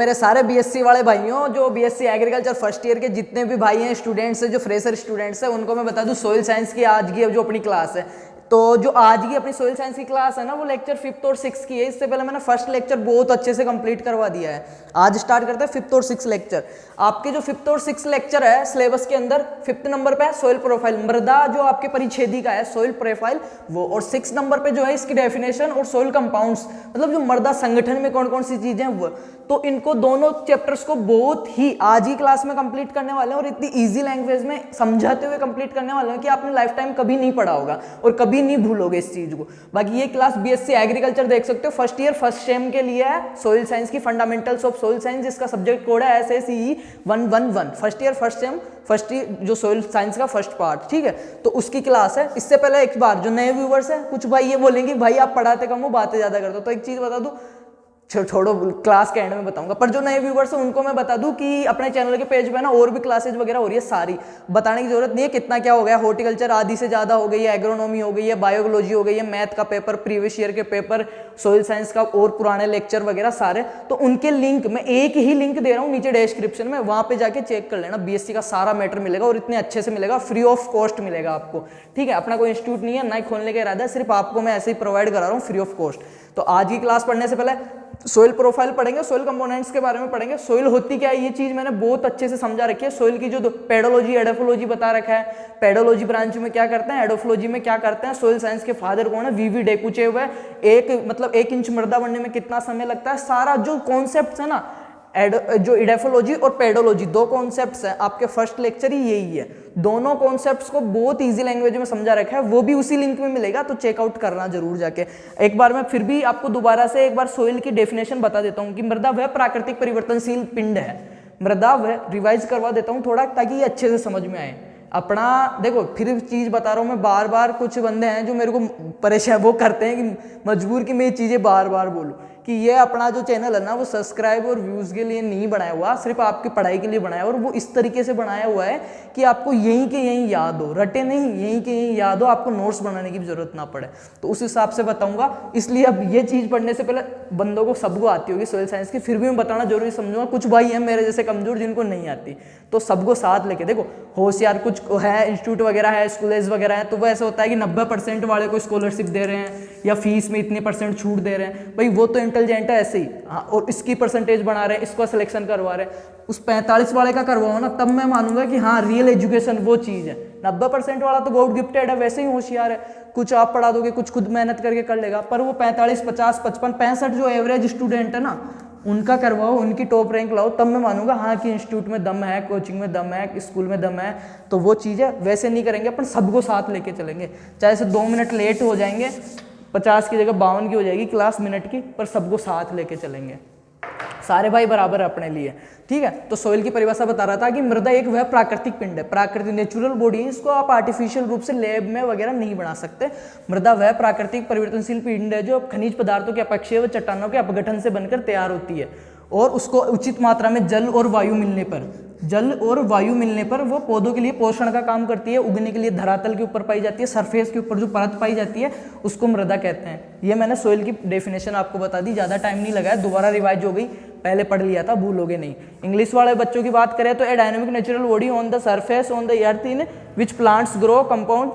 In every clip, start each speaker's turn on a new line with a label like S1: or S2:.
S1: मेरे सारे बीएससी वाले भाइयों, जो बीएससी एग्रीकल्चर फर्स्ट ईयर के जितने भी भाई हैं, स्टूडेंट्स हैं, जो फ्रेशर स्टूडेंट्स हैं, उनको मैं बता दूं सोइल साइंस की आज की जो अपनी क्लास है, तो जो आज की अपनी सोइल साइंस की क्लास है ना, वो लेक्चर 5th और 6th की है। इससे पहले मैंने फर्स्ट लेक्चर बहुत अच्छे से कंप्लीट करवा दिया है। आज स्टार्ट करते हैं 5th और 6th लेक्चर। आपके जो 5th और 6th लेक्चर है सिलेबस के अंदर, 5th नंबर पे है सोइल प्रोफाइल, मृदा जो आपके परिच्छेदी का है सोइल प्रोफाइल वो, और 6th नंबर पे जो है इसकी डेफिनेशन और सोइल कंपाउंड्स, मतलब जो मृदा संगठन में कौन कौन सी चीजें हैं वो। तो इनको दोनों चैप्टर्स को बहुत ही आज ही क्लास में कंप्लीट करने वाले हैं, और इतनी इजी लैंग्वेज में समझाते हुए कंप्लीट करने वाले हैं कि आपने लाइफ टाइम कभी नहीं पढ़ा होगा और कभी नहीं भूलोगे इस चीज को। बाकी ये क्लास बीएससी एग्रीकल्चर देख सकते हो, फर्स्ट ईयर फर्स्ट सेम के लिए है, सोइल साइंस की फंडामेंटल्स ऑफ सोइल साइंस, जिसका सब्जेक्ट कोड है SACE 111, first year first sem, first जो सोइल साइंस का फर्स्ट पार्ट, ठीक है। तो उसकी क्लास है। इससे पहले एक बार जो नए व्यूवर्स हैं, कुछ भाई ये बोलेंगे भाई आप पढ़ाते कम हो बातें ज्यादा करते हो, तो एक चीज बता दूं, छोड़ो क्लास के एंड में बताऊंगा, पर जो नए व्यूवर्स हैं उनको मैं बता दूं कि अपने चैनल के पेज पे ना और भी क्लासेज वगैरह हो रही है, सारी बताने की जरूरत नहीं है कितना क्या हो गया। हॉर्टिकल्चर आधी से ज्यादा हो गई है, एग्रोनॉमी हो गई है, बायोलॉजी हो गई है, मैथ का पेपर, प्रीवियस ईयर के पेपर, सोइल साइंस का और पुराने लेक्चर वगैरह सारे, तो उनके लिंक मैं एक ही लिंक दे रहा हूँ नीचे डिस्क्रिप्शन में, वहां पे जाके चेक कर लेना। बीएससी का सारा मैटर मिलेगा और इतने अच्छे से मिलेगा, फ्री ऑफ कॉस्ट मिलेगा आपको, ठीक है। अपना कोई इंस्टीट्यूट नहीं है, ना ही खोलने का इरादा है, सिर्फ आपको मैं ऐसे ही प्रोवाइड करा रहा हूँ फ्री ऑफ कॉस्ट। तो आज की क्लास पढ़ने से पहले सोइल प्रोफाइल पढ़ेंगे, सोइल कंपोनेंट्स के बारे में पढ़ेंगे, सोइल होती क्या है ये चीज मैंने बहुत अच्छे से समझा रखी है। सोइल की जो पेडोलॉजी एडोफोलॉजी बता रखा है, पेडोलॉजी ब्रांच में क्या करते हैं, एडोफोलॉजी में क्या करते हैं, सोइल साइंस के फादर कौन है, वीवी डेकुचेव है, मतलब 1 इंच मृदा बनने में कितना समय लगता है, सारा जो कॉन्सेप्ट है ना, जो इडेफोलॉजी और पेडोलॉजी दो कॉन्सेप्ट्स हैं, आपके फर्स्ट लेक्चर ही यही है। दोनों कॉन्सेप्ट्स को बहुत इजी लैंग्वेज में समझा रखा है, वो भी उसी लिंक में मिलेगा, तो चेकआउट करना जरूर जाके। एक बार मैं फिर भी आपको दोबारा से एक बार सोइल की डेफिनेशन बता देता हूँ कि मृदा वह प्राकृतिक परिवर्तनशील पिंड है। मृदा वह रिवाइज करवा देता हूँ थोड़ा, ताकि ये अच्छे से समझ में आए। अपना देखो फिर चीज बता रहा हूँ मैं बार बार, कुछ बंदे हैं जो मेरे को परेशान वो करते हैं कि मजबूर कि मैं ये चीजें बार बार बोलूँ, कि ये अपना जो चैनल है ना वो सब्सक्राइब और व्यूज के लिए नहीं बनाया हुआ, सिर्फ आपकी पढ़ाई के लिए बनाया, और वो इस तरीके से बनाया हुआ है कि आपको यहीं के यहीं याद हो, रटे नहीं, यहीं के यहीं याद हो, आपको नोट्स बनाने की भी जरूरत ना पड़े। तो उस हिसाब से बताऊंगा। इसलिए अब ये चीज पढ़ने से पहले बंदों को सबको आती होगी सोइल साइंस की, फिर भी मैं बताना जरूरी समझूंगा। कुछ भाई हैं मेरे जैसे कमजोर जिनको नहीं आती, तो सबको साथ लेके देखो। होशियार कुछ है, इंस्टीट्यूट वगैरह है, स्कूल्स वगैरह है, तो वो ऐसा होता है कि 90% वाले को स्कॉलरशिप दे रहे हैं या फीस में इतने % छूट दे रहे हैं, भाई वो तो इंटेलिजेंट है ऐसे ही, हाँ, और इसकी परसेंटेज बढ़ा रहे हैं, इसको सिलेक्शन करवा रहे हैं। उस 45 वाले का करवाओ ना, तब मैं मानूंगा कि हाँ रियल एजुकेशन वो चीज है। 90% वाला तो गॉड गिफ्टेड है, वैसे ही होशियार है, कुछ आप पढ़ा दोगे, कुछ खुद मेहनत करके कर लेगा, पर वो 45, 50, 55, 65 जो एवरेज स्टूडेंट है ना, उनका करवाओ, उनकी टॉप रैंक लाओ, तब मैं मानूंगा हाँ कि इंस्टीट्यूट में दम है, कोचिंग में दम है, स्कूल में दम है। तो वो चीज़ है, वैसे नहीं करेंगे अपन, सबको साथ लेके चलेंगे। चाहे से 2 मिनट लेट हो जाएंगे, 50 की जगह 52 की हो जाएगी क्लास मिनट की, पर सबको साथ लेके चलेंगे, सारे भाई बराबर अपने लिए, ठीक है। तो सोइल की परिभाषा बता रहा था कि मृदा एक वह प्राकृतिक पिंड है, प्राकृतिक नेचुरल बॉडी है, इसको आप आर्टिफिशियल रूप से लैब में वगैरह नहीं बना सकते। मृदा वह प्राकृतिक परिवर्तनशील पिंड है जो खनिज पदार्थों के अपक्षय व चट्टानों के अपघटन से बनकर तैयार होती है, और उसको उचित मात्रा में जल और वायु मिलने पर वो पौधों के लिए पोषण का काम करती है। उगने के लिए धरातल के ऊपर पाई जाती है, सरफेस के ऊपर जो परत पाई जाती है उसको मृदा कहते हैं। ये मैंने सोइल की डेफिनेशन आपको बता दी, ज़्यादा टाइम नहीं लगाया, दोबारा रिवाइज हो गई, पहले पढ़ लिया था, भूलोगे नहीं। इंग्लिश वाले बच्चों की बात करें तो a dynamic natural body on the surface on the earth in which plants grow, compound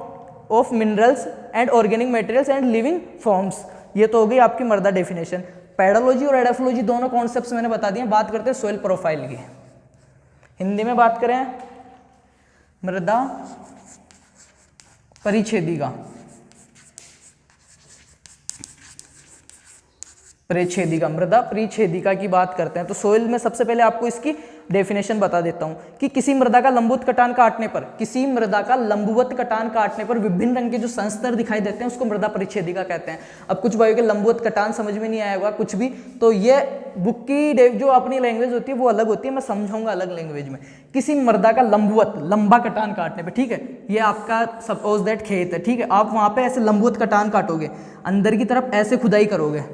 S1: of minerals and organic materials and living forms. ये तो हो गई आपकी मृदा डेफिनेशन। पेडोलॉजी और एडोफोलॉजी दोनों कॉन्सेप्ट्स मैंने बता दिए। बात करते हैं सोइल प्रोफाइल की। हिंदी में बात करें, मृदा परिच्छेदिका, परिच्छेदिका, मृदा परिच्छेदिका की बात करते हैं तो सोइल में सबसे पहले आपको इसकी डेफिनेशन बता देता हूं कि किसी मृदा का लंबवत कटान काटने पर विभिन्न रंग के जो संस्तर दिखाई देते हैं उसको मृदा परिच्छेदिका कहते हैं। अब कुछ भाइयों के लंबवत कटान समझ में नहीं आया होगा कुछ भी, तो ये बुक की जो अपनी लैंग्वेज होती है वो अलग होती है, मैं समझाऊंगा अलग लैंग्वेज में। किसी मृदा का लंबा कटान काटने पर, ठीक है, ये आपका सपोज दैट खेत है, ठीक है, आप वहां पे ऐसे लंबवत कटान काटोगे, अंदर की तरफ ऐसे खुदाई करोगे,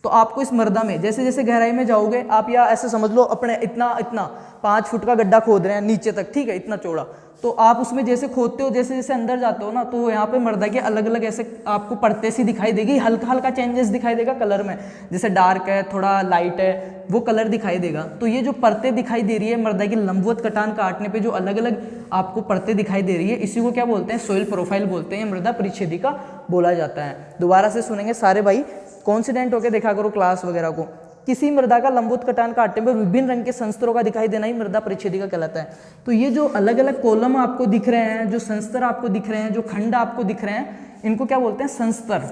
S1: तो आपको इस मृदा में जैसे जैसे गहराई में जाओगे आप, या ऐसे समझ लो अपने इतना इतना 5 फुट का गड्ढा खोद रहे हैं नीचे तक, ठीक है, इतना चौड़ा, तो आप उसमें जैसे खोदते हो जैसे जैसे अंदर जाते हो ना, तो यहाँ पे मृदा के अलग अलग ऐसे आपको परतें सी दिखाई देगी, हल्का हल्का चेंजेस दिखाई देगा कलर में, जैसे डार्क है थोड़ा लाइट है वो कलर दिखाई देगा। तो ये जो परतें दिखाई दे रही है मृदा की लंबवत कटान काटने पे जो अलग अलग आपको परतें दिखाई दे रही है, इसी को क्या बोलते हैं, सोइल प्रोफाइल बोलते हैं, मृदा परिच्छेदिका बोला जाता है। दोबारा से सुनेंगे सारे भाई, कॉन्फिडेंट होकर देखा करो क्लास वगैरह को। किसी मृदा का लंबवत कटान काटने पर विभिन्न रंग के संस्तरों का दिखाई देना ही मृदा परिच्छेदिका कहलाता है। तो ये जो अलग अलग कॉलम आपको दिख रहे हैं, जो संस्तर आपको दिख रहे हैं, जो खंड आपको दिख रहे हैं, इनको क्या बोलते हैं, संस्तर,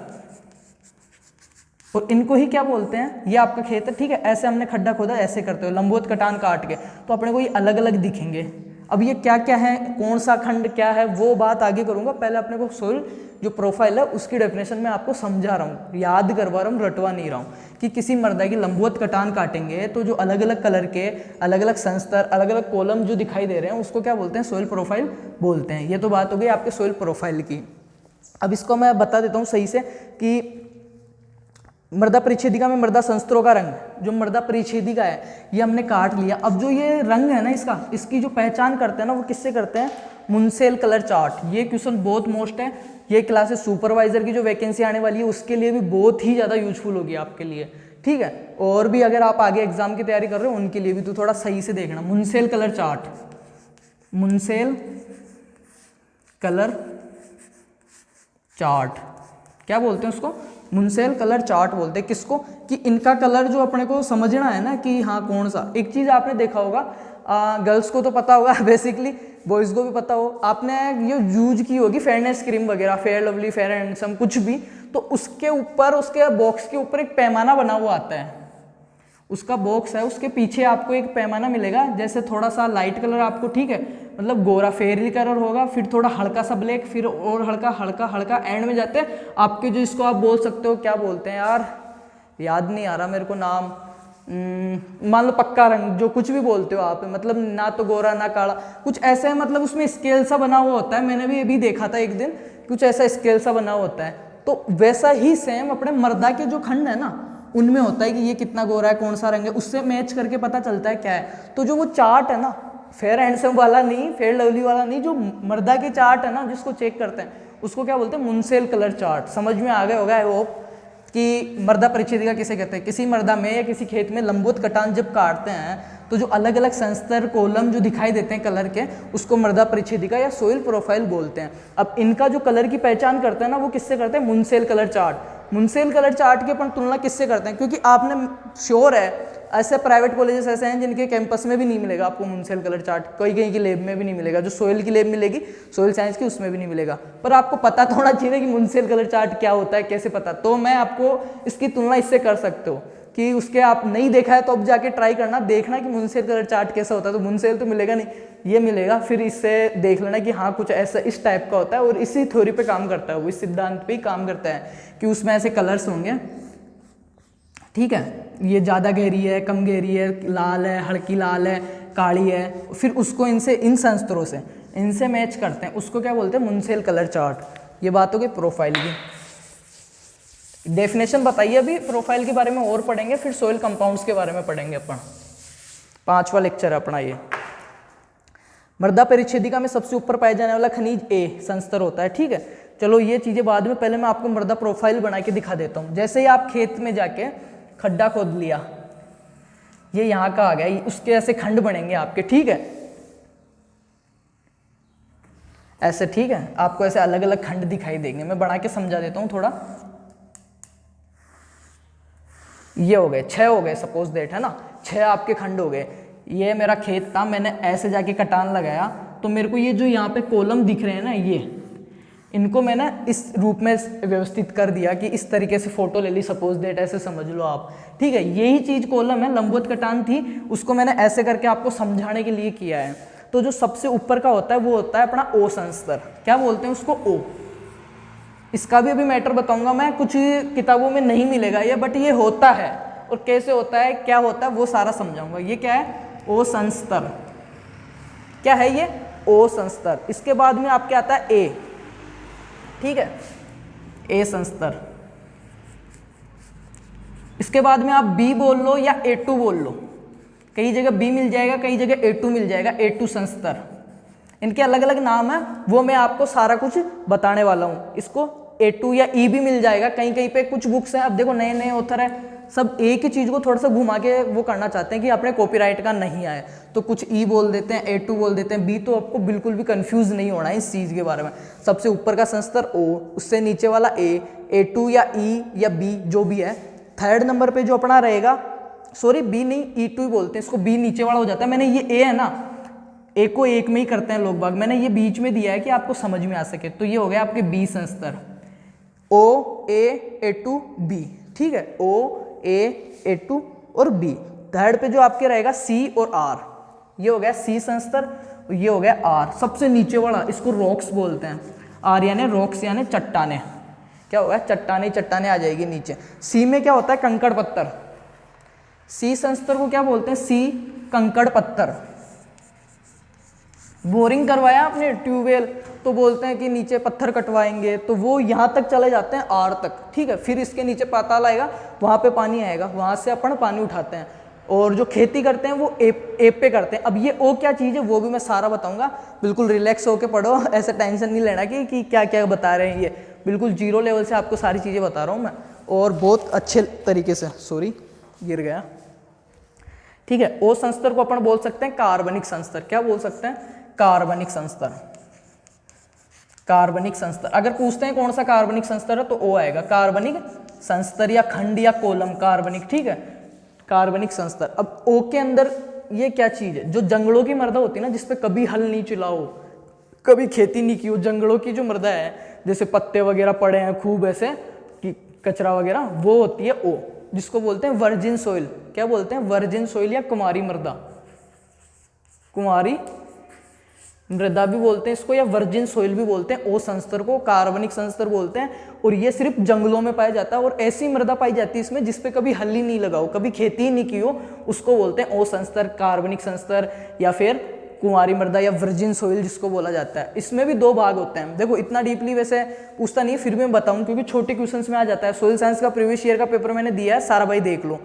S1: और इनको ही क्या बोलते हैं, ये आपका खेत है, ठीक है, ऐसे हमने खड्डा खोदा, ऐसे करते हो लंबवत कटान काट के, तो अपने को ये अलग अलग दिखेंगे। अब ये क्या क्या है, कौन सा खंड क्या है, वो बात आगे करूंगा, पहले अपने को सोइल जो प्रोफाइल है उसकी डेफिनेशन में आपको समझा रहा हूँ, याद करवा रहा हूँ, रटवा नहीं रहा हूँ, कि किसी मृदा की लंबवत कटान काटेंगे तो जो अलग अलग कलर के अलग अलग संस्तर, अलग अलग कॉलम जो दिखाई दे रहे हैं उसको क्या बोलते हैं, सोइल प्रोफाइल बोलते हैं। ये तो बात हो गई आपके सोइल प्रोफाइल की। अब इसको मैं बता देता हूँ सही से कि मृदा परिच्छेदिका में मृदा संस्तरों का रंग, जो मृदा परिच्छेदिका है ये हमने काट लिया। अब जो ये रंग है ना इसका, इसकी जो पहचान करते हैं ना वो किससे करते हैं, मुंसेल कलर चार्ट। ये क्वेश्चन बहुत मोस्ट है, ये क्लासेस सुपरवाइजर की जो वैकेंसी आने वाली है उसके लिए भी बहुत ही ज़्यादा यूजफुल होगी आपके लिए, ठीक है, और भी अगर आप आगे एग्जाम की तैयारी कर रहे हो उनके लिए भी, तो थोड़ा सही से देखना। मुंसेल कलर चार्ट, मुंसेल कलर चार्ट क्या बोलते हैं उसको, मुंसेल कलर चार्ट बोलते हैं। किसको, कि इनका कलर जो अपने को समझना है ना कि हाँ कौन सा। एक चीज़ आपने देखा होगा, गर्ल्स को तो पता होगा बेसिकली, बॉयज़ को भी पता हो, आपने ये यूज की होगी फेयरनेस क्रीम वगैरह, फेयर लवली, फेयर हैंडसम, कुछ भी, तो उसके ऊपर, उसके बॉक्स के ऊपर एक पैमाना बना हुआ आता है, उसका बॉक्स है, उसके पीछे आपको एक पैमाना मिलेगा, जैसे थोड़ा सा लाइट कलर आपको, ठीक है, मतलब गोरा फेयरली कलर होगा, फिर थोड़ा हल्का सा ब्लैक, फिर और हल्का हल्का हल्का, एंड में जाते हैं आपके जो, इसको आप बोल सकते हो, क्या बोलते हैं यार, याद नहीं आ रहा मेरे को नाम, मान लो पक्का रंग, जो कुछ भी बोलते हो आप, मतलब ना तो गोरा ना काला, कुछ ऐसा है, मतलब उसमें स्केल सा बना हुआ होता है, मैंने भी ये भी देखा था एक दिन, कुछ ऐसा स्केल सा बना हुआ होता है। तो वैसा ही सेम अपने मृदा के जो खंड है ना उनमें होता है कि ये कितना गोरा है, कौन सा रंग है, उससे मैच करके पता चलता है क्या है। तो जो वो चार्ट है ना, फेयर हैंडसम वाला नहीं, फेयर लवली वाला नहीं, जो मृदा के चार्ट है ना जिसको चेक करते हैं उसको क्या बोलते हैं, मुंसेल कलर चार्ट। समझ में आ गया होगा आई होप कि मृदा परिच्छेदिका किसे कहते हैं। किसी मृदा में या किसी खेत में लंबवत कटान जब काटते हैं तो जो अलग अलग संस्तर कॉलम जो दिखाई देते हैं कलर के, उसको मृदा परिच्छेदिका या सोइल प्रोफाइल बोलते हैं। अब इनका जो कलर की पहचान करते हैं ना वो किससे करते हैं, मुंसेल कलर चार्ट। मुंसेल कलर चार्ट की अपन तुलना किससे करते हैं, क्योंकि आपने श्योर है ऐसे प्राइवेट कॉलेजेस ऐसे हैं जिनके कैंपस में भी नहीं मिलेगा आपको मुंसेल कलर चार्ट, कहीं कहीं की लैब में भी नहीं मिलेगा, जो सोइल की लैब मिलेगी सोइल साइंस की उसमें भी नहीं मिलेगा, पर आपको पता तो होना चाहिए कि मुंसेल कलर चार्ट क्या होता है, कैसे पता। तो मैं आपको इसकी तुलना इससे कर सकते हो कि उसके आप नहीं देखा है तो अब जाके ट्राई करना, देखना कि मुंसेल कलर चार्ट कैसा होता है। तो मुंसेल तो मिलेगा नहीं, ये मिलेगा, फिर इससे देख लेना कि हाँ कुछ ऐसा इस टाइप का होता है, और इसी थ्योरी पे काम करता है वो, इस सिद्धांत पे ही काम करता है कि उसमें ऐसे कलर्स होंगे, ठीक है, ये ज़्यादा गहरी है, कम गहरी है, लाल है, हल्की लाल है, काली है, फिर उसको इनसे, इन संस्तरों से इनसे मैच करते हैं, उसको क्या बोलते हैं, मुंसेल कलर चार्ट। ये बात हो गई प्रोफाइल की। डेफिनेशन बताइए, अभी प्रोफाइल के बारे में और पढ़ेंगे, फिर सोइल कंपाउंड्स के बारे में पढ़ेंगे अपन, 5वां लेक्चर है अपना ये। मृदा परिच्छेदिका में सबसे ऊपर पाया जाने वाला खनिज ए संस्तर होता है, ठीक है। चलो ये चीज़ें बाद में, पहले मैं आपको मृदा प्रोफाइल बना के दिखा देता हूँ। जैसे ही आप खेत में जाके खड्डा खोद लिया, ये यहाँ का आ गया, उसके ऐसे खंड बनेंगे आपके, ठीक है, ऐसे, ठीक है, आपको ऐसे अलग अलग खंड दिखाई देंगे। मैं बना के समझा देता हूँ थोड़ा। ये हो गए 6 हो गए, सपोज दैट, है ना, 6 आपके खंड हो गए। ये मेरा खेत था, मैंने ऐसे जाके कटान लगाया, तो मेरे को ये जो यहाँ पे कॉलम दिख रहे हैं ना, ये इनको मैंने इस रूप में व्यवस्थित कर दिया कि इस तरीके से फोटो ले ली, सपोज दैट, ऐसे समझ लो आप, ठीक है। यही चीज कॉलम है, लंबवत कटान थी, उसको मैंने ऐसे करके आपको समझाने के लिए किया है। तो जो सबसे ऊपर का होता है वो होता है अपना ओ संस्तर, क्या बोलते हैं उसको, ओ। इसका भी अभी मैटर बताऊंगा मैं, कुछ किताबों में नहीं मिलेगा ये, बट ये होता है, और कैसे होता है, क्या होता है, वो सारा समझाऊंगा। ये क्या है, ओ संस्तर, क्या है ये, ओ संस्तर। इसके बाद में आपके आता है ए, ठीक है, ए संस्तर। इसके बाद में आप बी बोल लो या A2 बोल लो, कई जगह बी मिल जाएगा, कई जगह A2 मिल जाएगा, A2 संस्तर, इनके अलग अलग नाम है, वो मैं आपको सारा कुछ बताने वाला हूँ। इसको A2 या E भी मिल जाएगा, कहीं कहीं पे कुछ बुक्स हैं, अब देखो नए नए ऑथर है, सब एक ही चीज़ को थोड़ा सा घुमा के वो करना चाहते हैं कि अपने कॉपीराइट का नहीं आए, तो कुछ E बोल देते हैं, A2 बोल देते हैं, B, तो आपको बिल्कुल भी कंफ्यूज नहीं होना है इस चीज़ के बारे में। सबसे ऊपर का संस्तर O, उससे नीचे वाला A, A2 या E या B जो भी है। थर्ड नंबर पे जो अपना रहेगा, सॉरी B नहीं, E2 ही बोलते हैं इसको, B नीचे वाला हो जाता है। मैंने ये A है ना, A को एक में ही करते हैं लोग बाग, मैंने ये बीच में दिया है कि आपको समझ में आ सके, तो ये हो गया आपके B संस्तर, O A A2 B, ठीक है, O A A2 और B। थर्ड पे जो आपके रहेगा C और R, ये हो गया C संस्तर, ये हो गया R। सबसे नीचे वाला इसको रॉक्स बोलते हैं, R यानी रॉक्स यानी चट्टाने, क्या होगा, चट्टाने चट्टाने आ जाएगी नीचे। C में क्या होता है, कंकड़ पत्थर, C संस्तर को क्या बोलते हैं, C कंकड़ पत्थर। बोरिंग करवाया आपने ट्यूबवेल, तो बोलते हैं कि नीचे पत्थर कटवाएंगे, तो वो यहाँ तक चले जाते हैं R तक, ठीक है, फिर इसके नीचे पाताल आएगा, वहाँ पे पानी आएगा, वहाँ से अपन पानी उठाते हैं। और जो खेती करते हैं वो ए पे करते हैं। अब ये O क्या चीज़ है वो भी मैं सारा बताऊंगा, बिल्कुल रिलैक्स होके पढ़ो, ऐसे टेंशन नहीं लेना कि क्या क्या बता रहे हैं, ये बिल्कुल जीरो लेवल से आपको सारी चीज़ें बता रहा हूँ मैं, और बहुत अच्छे तरीके से। सॉरी गिर गया, ठीक है। O संस्तर को अपन बोल सकते हैं कार्बनिक संस्तर, क्या बोल सकते हैं, कार्बनिक संस्तर, कार्बनिक संस्तर। अगर पूछते हैं कौन सा कार्बनिक संस्तर है तो O आएगा, कार्बनिक संस्तर या खंड या कॉलम कार्बनिक, ठीक है, कार्बनिक संस्तर। अब O के अंदर ये क्या चीज है, जो जंगलों की मृदा होती है ना, जिसपे कभी हल नहीं चला हो, कभी खेती नहीं की हो, जंगलों की जो मृदा है, जैसे पत्ते वगैरह पड़े हैं खूब ऐसे कि कचरा वगैरह, वो होती है O, जिसको बोलते हैं वर्जिन सोइल, क्या बोलते हैं, वर्जिन सोइल या कुमारी मृदा, कुमारी मृदा भी बोलते हैं इसको, या वर्जिन सोइल भी बोलते हैं। O संस्तर को कार्बनिक संस्तर बोलते हैं, और ये सिर्फ जंगलों में पाया जाता है, और ऐसी मृदा पाई जाती है इसमें जिसपे कभी हल ही नहीं लगा हो, कभी खेती ही नहीं की हो, उसको बोलते हैं O संस्तर, कार्बनिक संस्तर, या फिर कुंवारी मृदा या वर्जिन सोइल जिसको बोला जाता है। इसमें भी दो भाग होते हैं, देखो इतना डीपली वैसे पूछता नहीं, फिर भी मैं बताऊं क्योंकि छोटे क्वेश्चंस में आ जाता है। सोइल साइंस का प्रीवियस ईयर का पेपर मैंने दिया है, सारा भाई देख लो,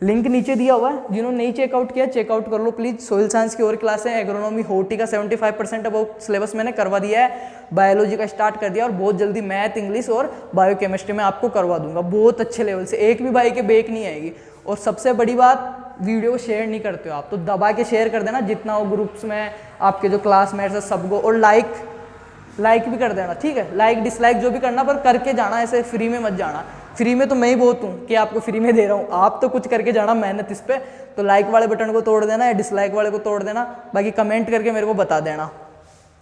S1: लिंक नीचे दिया हुआ है, जिन्होंने नहीं चेकआउट किया चेकआउट कर लो प्लीज। सोइल साइंस की और क्लास है, एग्रोनॉमी होर्टी का 75% अबाउट सिलेबस मैंने करवा दिया है, बायोलॉजी का स्टार्ट कर दिया, और बहुत जल्दी मैथ, इंग्लिश और बायोकेमिस्ट्री में आपको करवा दूंगा बहुत अच्छे लेवल से, एक भी भाई के बेक नहीं आएगी। और सबसे बड़ी बात, वीडियो को शेयर नहीं करते हो आप, तो दबा के शेयर कर देना जितना हो ग्रुप्स में, आपके जो क्लासमेट्स है सबको, और लाइक भी कर देना, ठीक है, लाइक डिसलाइक जो भी करना, पर करके जाना, ऐसे फ्री में मत जाना। फ्री में तो मैं ही बहुत हूँ कि आपको फ्री में दे रहा हूँ, आप तो कुछ करके जाना मेहनत इस पे। तो लाइक वाले बटन को तोड़ देना या डिसलाइक वाले को तोड़ देना, बाकी कमेंट करके मेरे को बता देना।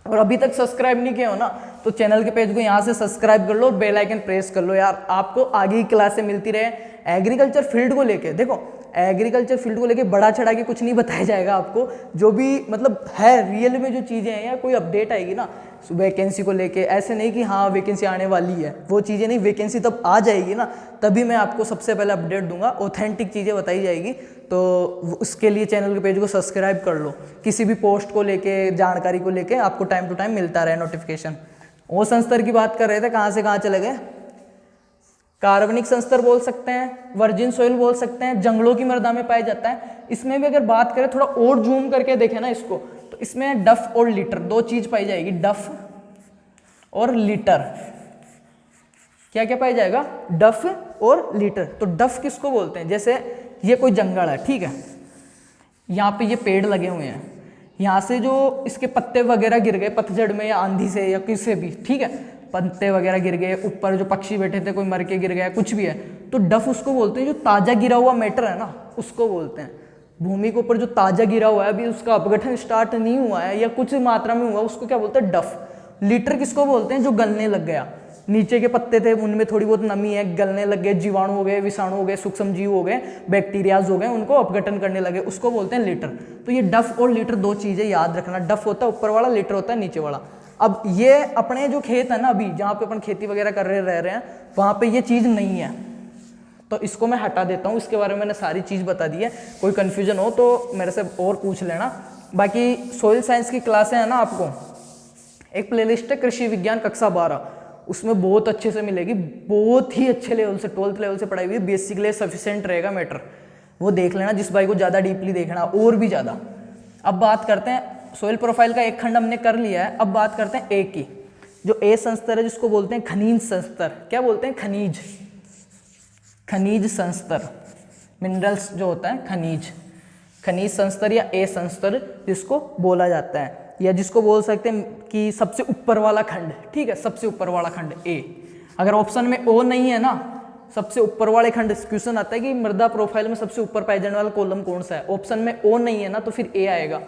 S1: और अभी तक सब्सक्राइब नहीं किया हो ना, तो चैनल के पेज को यहाँ से सब्सक्राइब कर लो और बेल आइकन प्रेस कर लो यार, आपको आगे की क्लासें मिलती रहे। एग्रीकल्चर फील्ड को लेके, देखो एग्रीकल्चर फील्ड को लेके बड़ा चढ़ा के कुछ नहीं बताया जाएगा आपको, जो भी मतलब है रियल में जो चीज़ें हैं, या कोई अपडेट आएगी ना वैकेंसी को लेके, ऐसे नहीं कि हाँ वैकेंसी आने वाली है, वो चीज़ें नहीं, वैकेंसी तब आ जाएगी ना, तभी मैं आपको सबसे पहले अपडेट दूंगा, ऑथेंटिक चीज़ें बताई जाएगी। तो उसके लिए चैनल के पेज को सब्सक्राइब कर लो, किसी भी पोस्ट को लेके, जानकारी को लेके आपको टाइम टू टाइम मिलता रहे नोटिफिकेशन। वो संस्तर की बात कर रहे थे, कहाँ से कहाँ चले गए। कार्बनिक संस्तर बोल सकते हैं, वर्जिन सोइल बोल सकते हैं, जंगलों की मृदा में पाया जाता है। इसमें भी अगर बात करें, थोड़ा और जूम करके देखें ना इसको, तो इसमें डफ और लीटर दो चीज पाई जाएगी, डफ और लीटर। क्या क्या पाया जाएगा, डफ और लीटर। तो डफ किसको बोलते हैं, जैसे ये कोई जंगल है, ठीक है, यहाँ पे ये पेड़ लगे हुए हैं, यहाँ से जो इसके पत्ते वगैरह गिर गए पतझड़ में या आंधी से या किसी भी, ठीक है, पत्ते वगैरह गिर गए, ऊपर जो पक्षी बैठे थे कोई मर के गिर गया, कुछ भी है, तो डफ उसको बोलते हैं। जो ताजा गिरा हुआ मैटर है ना, उसको बोलते हैं। भूमि के ऊपर जो ताजा गिरा हुआ है, अभी उसका अपघटन स्टार्ट नहीं हुआ है या कुछ मात्रा में हुआ, उसको क्या बोलते हैं, डफ। लीटर किसको बोलते हैं, जो गलने लग गया, नीचे के पत्ते थे उनमें थोड़ी बहुत नमी है, गलने लग गए, जीवाणु हो गए, विषाणु हो गए, सूक्ष्म जीव हो गए, बैक्टीरियाज हो गए, उनको अपघटन करने लगे, उसको बोलते हैं लीटर। तो ये डफ और लीटर दो चीजें याद रखना, डफ होता है ऊपर वाला, लीटर होता है नीचे वाला। अब ये अपने जो खेत है ना, अभी जहाँ पे अपन खेती वगैरह कर रहे रह हैं, वहाँ पे ये चीज नहीं है, तो इसको मैं हटा देता हूँ। इसके बारे में मैंने सारी चीज बता दी है, कोई कंफ्यूजन हो तो मेरे से और पूछ लेना। बाकी सोइल साइंस की क्लासें हैं ना, आपको एक प्लेलिस्ट है कृषि विज्ञान कक्षा 12, उसमें बहुत अच्छे से मिलेगी, बहुत ही अच्छे लेवल से, 12th लेवल से पढ़ाई हुई, बेसिक के लिए सफिशिएंट रहेगा मैटर। वो देख लेना जिस भाई को ज़्यादा डीपली देखना और भी ज़्यादा। अब बात करते हैं सोइल प्रोफाइल का एक खंड हमने कर लिया है, अब बात करते हैं ए की। जो ए संस्तर है जिसको बोलते हैं खनिज संस्तर। क्या बोलते हैं? खनिज, खनिज संस्तर, मिनरल्स जो होता है खनिज, खनिज संस्तर या ए संस्तर जिसको बोला जाता है, या जिसको बोल सकते हैं कि सबसे ऊपर वाला खंड। ठीक है, सबसे ऊपर वाला खंड ए। अगर ऑप्शन में ओ नहीं है ना, सबसे ऊपर वाले खंड, क्वेश्चन आता है कि मृदा प्रोफाइल में सबसे ऊपर पाए जाने वाला कॉलम कौन सा है, ऑप्शन में ओ नहीं है ना तो फिर ए आएगा,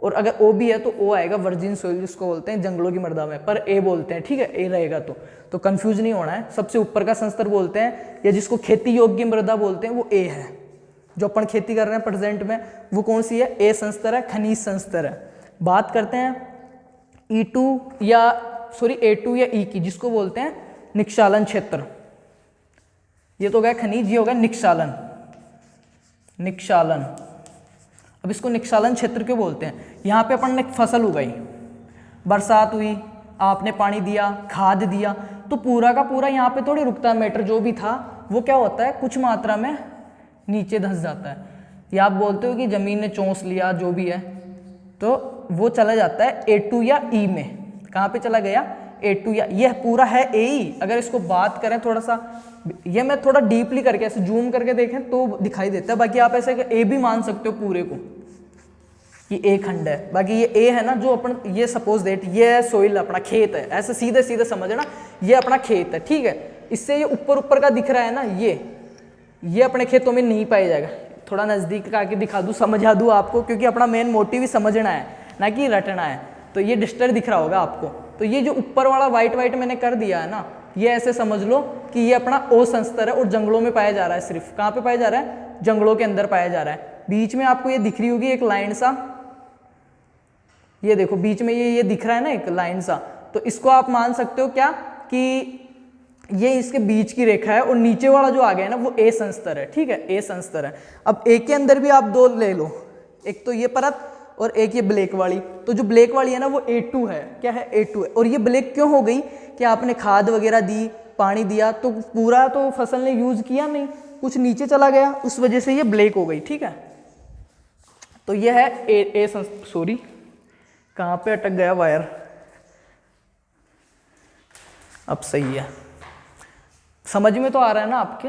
S1: और अगर ओ भी है तो ओ आएगा वर्जिन सोइल जिसको बोलते हैं जंगलों की मृदा में, पर ए बोलते हैं। ठीक है, ए रहेगा तो कंफ्यूज नहीं होना है। सबसे ऊपर का संस्तर बोलते हैं या जिसको खेती योग्य मृदा बोलते हैं वो ए है। जो अपन खेती कर रहे हैं प्रेजेंट में वो कौन सी है? ए संस्तर है, खनिज संस्तर है। बात करते हैं E2 या A2 या ई की, जिसको बोलते हैं निक्षालन क्षेत्र। ये तो गया खनिज, ये होगा निक्षालन, निक्षालन। अब इसको निक्षालन क्षेत्र क्यों बोलते हैं? यहाँ पे अपन ने फसल उगाई, बरसात हुई, आपने पानी दिया, खाद दिया, तो पूरा का पूरा यहाँ पे थोड़ी रुकता है मैटर, जो भी था वो क्या होता है कुछ मात्रा में नीचे धंस जाता है। या आप बोलते हो कि जमीन ने चोंस लिया, जो भी है, तो वो चला जाता है A2 या ई में। कहाँ पे चला गया? A2 या, यह पूरा है ए ही। अगर इसको बात करें थोड़ा सा, ये मैं थोड़ा डीपली करके ऐसे जूम करके देखें तो दिखाई देता है, बाकी आप ऐसे ए भी मान सकते हो पूरे को कि ए खंड है। बाकी ये ए है ना, जो अपन ये सपोज दैट ये सोइल अपना खेत है, ऐसे सीधे सीधे समझना, ये अपना खेत है। ठीक है, इससे ये ऊपर ऊपर का दिख रहा है ना, ये अपने खेतों में नहीं पाया जाएगा। थोड़ा नज़दीक आके दिखा दूँ, समझा दूँ आपको, क्योंकि अपना मेन मोटिव ही समझना है ना कि रटना है। तो ये डिस्टर दिख रहा होगा आपको, तो ये जो ऊपर वाला वाइट वाइट मैंने कर दिया है ना, ये ऐसे समझ लो कि ये अपना ओ संस्तर है और जंगलों में पाया जा रहा है। सिर्फ कहाँ पे पाया जा रहा है? जंगलों के अंदर पाया जा रहा है। बीच में आपको ये दिख रही होगी एक लाइन सा, ये देखो बीच में ये दिख रहा है ना एक लाइन सा, तो इसको आप मान सकते हो क्या कि ये इसके बीच की रेखा है, और नीचे वाला जो आ गया है ना वो ए संस्तर है। ठीक है, ए संस्तर है। अब ए के अंदर भी आप दो ले लो, एक तो ये परत और एक ये ब्लैक वाली। तो जो ब्लैक वाली है ना वो A2 है। क्या है? A2 है। और ये ब्लैक क्यों हो गई? कि आपने खाद वगैरह दी, पानी दिया, तो पूरा तो फसल ने यूज किया नहीं, कुछ नीचे चला गया, उस वजह से ये ब्लैक हो गई। ठीक है, तो ये है सॉरी कहाँ पे अटक गया वायर, अब सही है, समझ में तो आ रहा है ना आपके?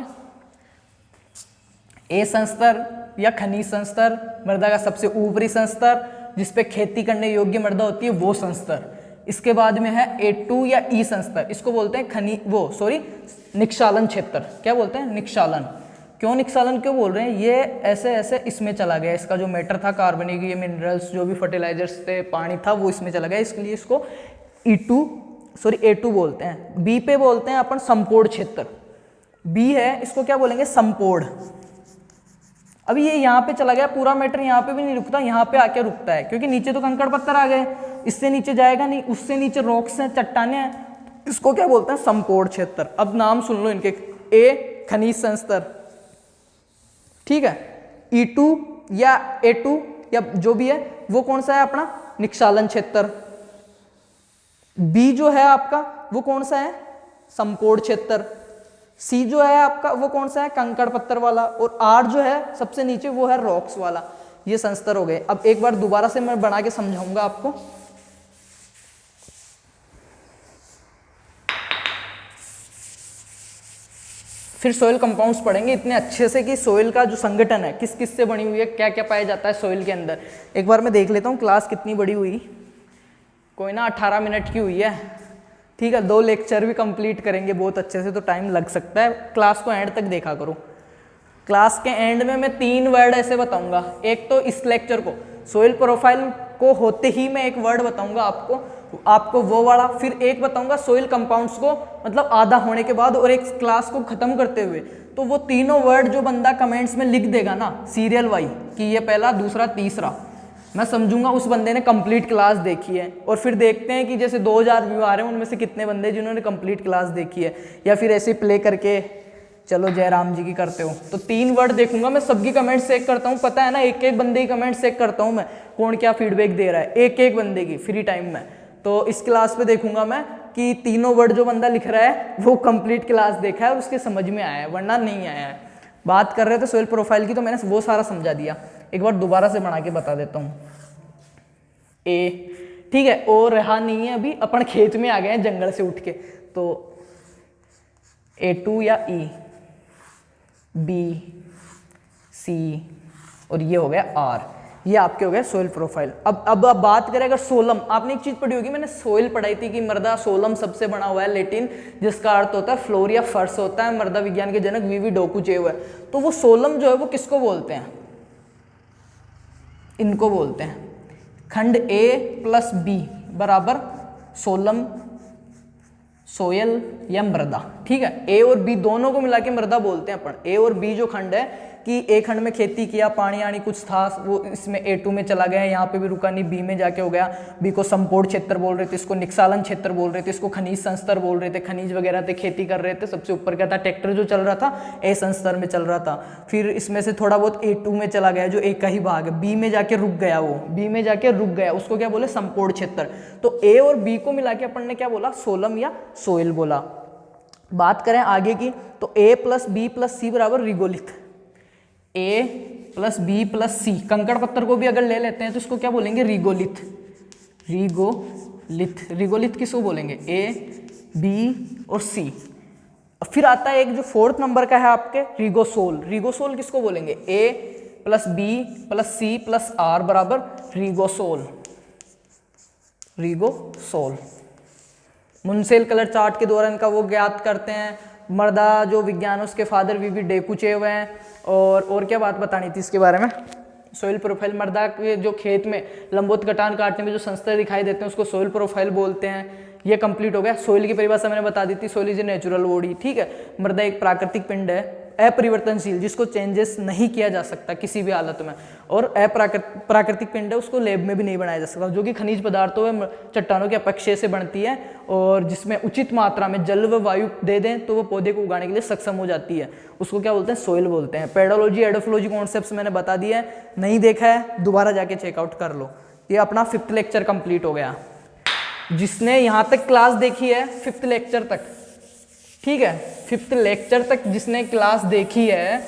S1: ए संस्तर या खनिज संस्तर, मृदा का सबसे ऊपरी संस्तर जिसपे खेती करने योग्य मृदा होती है, वो संस्तर। इसके बाद में है A2 या ई संस्तर, इसको बोलते हैं निक्षालन क्षेत्र। क्या बोलते हैं? निक्षालन। क्यों निक्षालन क्यों बोल रहे हैं? ये ऐसे ऐसे इसमें चला गया, इसका जो मैटर था कार्बनिक, ये मिनरल्स जो भी फर्टिलाइजर्स थे, पानी था, वो इसमें चला गया, इसके लिए इसको A2 बोलते हैं। बी पे बोलते हैं अपन संपोड़ क्षेत्र। बी है, इसको क्या बोलेंगे? संपोड़। अभी ये यहाँ पे चला गया, पूरा मैटर यहाँ पे भी नहीं रुकता, यहाँ पे आके रुकता है, क्योंकि नीचे तो कंकड़ पत्थर आ गए, इससे नीचे जाएगा नहीं, उससे नीचे रॉक्स हैं, चट्टाने हैं, इसको क्या बोलते हैं? संपोड़ क्षेत्र। अब नाम सुन लो इनके, ए खनिज संस्तर, ठीक है, E2 या A2 या जो भी है वो कौन सा है? अपना निक्षालन क्षेत्र। बी जो है आपका वो कौन सा है? संपोड़ क्षेत्र। सी जो है आपका वो कौन सा है? कंकड़ पत्थर वाला। और आर जो है सबसे नीचे वो है रॉक्स वाला। ये संस्तर हो गए। अब एक बार दोबारा से मैं बना के समझाऊंगा आपको। फिर सोइल कंपाउंड्स पढ़ेंगे इतने अच्छे से कि सोइल का जो संगठन है किस किस से बनी हुई है, क्या क्या पाया जाता है सोइल के अंदर। एक बार मैं देख लेता हूँ क्लास कितनी बड़ी हुई, कोई ना 18 मिनट की हुई है, ठीक है। 2 लेक्चर भी कंप्लीट करेंगे बहुत अच्छे से, तो टाइम लग सकता है। क्लास को एंड तक देखा करो। क्लास के एंड में मैं 3 वर्ड ऐसे बताऊंगा। एक तो इस लेक्चर को सोइल प्रोफाइल को होते ही मैं एक वर्ड बताऊंगा आपको वो वाला, फिर एक बताऊंगा सोइल कंपाउंड्स को मतलब आधा होने के बाद, और एक क्लास को खत्म करते हुए। तो वो तीनों वर्ड जो बंदा कमेंट्स में लिख देगा ना सीरियल वाइज कि ये पहला, दूसरा, तीसरा, मैं समझूंगा उस बंदे ने कंप्लीट क्लास देखी है। और फिर देखते हैं कि जैसे 2000 व्यू आ रहे हैं उनमें से कितने बंदे जिन्होंने कंप्लीट क्लास देखी है, या फिर ऐसे प्ले करके चलो जयराम जी की करते हो। तो 3 वर्ड देखूंगा मैं, सबकी कमेंट चेक करता हूँ, पता है ना, एक एक बंदे की कमेंट चेक करता हूँ मैं, कौन क्या फीडबैक दे रहा है, एक एक बंदे की फ्री टाइम में। तो इस क्लास पे देखूंगा मैं कि तीनों वर्ड जो बंदा लिख रहा है वो कंप्लीट क्लास देखा है और उसके समझ में आया है, वरना नहीं आया है। बात कर रहे थे सोइल प्रोफाइल की, तो मैंने वो सारा समझा दिया। एक बार दोबारा से बना के बता देता हूँ। ए, ठीक है, ओ रहा नहीं है, अभी अपन खेत में आ गए हैं जंगल से उठ के, तो A2 या E, B, C और ये हो गया R, ये आपके हो गए सोइल प्रोफाइल। अब बात करें अगर सोलम, आपने एक चीज पढ़ी होगी, मैंने सोइल पढ़ाई थी कि मृदा सोलम सबसे बना हुआ है लेटिन, जिसका अर्थ होता है फ्लोर या फर्श होता है। मृदा विज्ञान के जनक वीवी डोकुचेव है। तो वो सोलम जो है वो किसको बोलते हैं? इनको बोलते हैं। खंड A प्लस B बराबर सोलम, सोयल या मृदा। ठीक है, A और B दोनों को मिला के मृदा बोलते हैं अपन। A और B जो खंड है कि A खंड में खेती किया, पानी आनी कुछ था, वो इसमें A2 में चला गया, यहाँ पे भी रुका नहीं, B में जाके हो गया। B को संपूर्ण क्षेत्र बोल रहे थे, इसको निक्सालन क्षेत्र बोल रहे थे, इसको खनिज संस्तर बोल रहे थे, खनिज वगैरह थे, खेती कर रहे थे। सबसे ऊपर क्या था? ट्रैक्टर जो चल रहा था A संस्तर में चल रहा था। फिर इसमें से थोड़ा बहुत A2 में चला गया जो एक का ही भाग है, B में जाके रुक गया, वो B में जाके रुक गया, उसको क्या बोले? संपूर्ण क्षेत्र। तो A और B को मिला के अपन ने क्या बोला? सोलम या सोइल बोला। बात करें आगे की, तो A plus B plus C बराबर regolith. A plus B plus C, कंकड़ पत्थर को भी अगर ले लेते हैं तो इसको क्या बोलेंगे? रिगोलिथ। रिगोलिथ, रिगोलिथ किसको बोलेंगे? A, B और C। फिर आता है एक जो 4th नंबर का है आपके, रिगोसोल। रिगोसोल किसको बोलेंगे? A plus B plus C plus R बराबर रिगोसोल। रिगोसोल मुनसेल कलर चार्ट के द्वारा इनका वो ज्ञात करते हैं। मृदा जो विज्ञान उसके फादर वीवी डेकुचेव हैं। और क्या बात बतानी थी इसके बारे में? सोइल प्रोफाइल, मृदा के जो खेत में लंबोत कटान काटने में जो संस्तर दिखाई देते हैं उसको सोइल प्रोफाइल बोलते हैं। ये कंप्लीट हो गया। सोइल की परिभाषा मैंने बता दी थी, soil is a natural body. ठीक है, मृदा एक प्राकृतिक पिंड है, अपरिवर्तनशील, जिसको चेंजेस नहीं किया जा सकता किसी भी हालत में। और प्राकृतिक पिंड है, उसको लैब में भी नहीं बनाया जा सकता, जो कि खनिज पदार्थों व चट्टानों के अपक्षय से बनती है और जिसमें उचित मात्रा में जल व वायु दे दें तो वो पौधे को उगाने के लिए सक्षम हो जाती है। उसको क्या बोलते हैं? सोइल बोलते हैं। पेडोलॉजी, एडोफोलॉजी कॉन्सेप्ट्स मैंने बता दिया है, नहीं देखा है दोबारा जाके चेकआउट कर लो। ये अपना 5th लेक्चर कंप्लीट हो गया। जिसने यहाँ तक क्लास देखी है 5th लेक्चर तक, ठीक है, 5th लेक्चर तक जिसने क्लास देखी है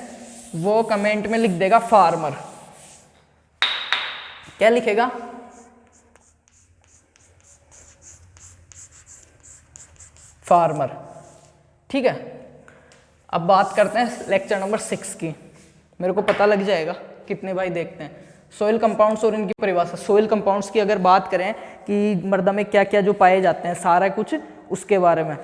S1: वो कमेंट में लिख देगा फार्मर। क्या लिखेगा? फार्मर। ठीक है, अब बात करते हैं लेक्चर नंबर 6 की। मेरे को पता लग जाएगा कितने भाई देखते हैं। सोइल कंपाउंड्स और इनकी परिभाषा। सोइल कंपाउंड्स की अगर बात करें कि मृदा में क्या क्या जो पाए जाते हैं, सारा कुछ उसके बारे में।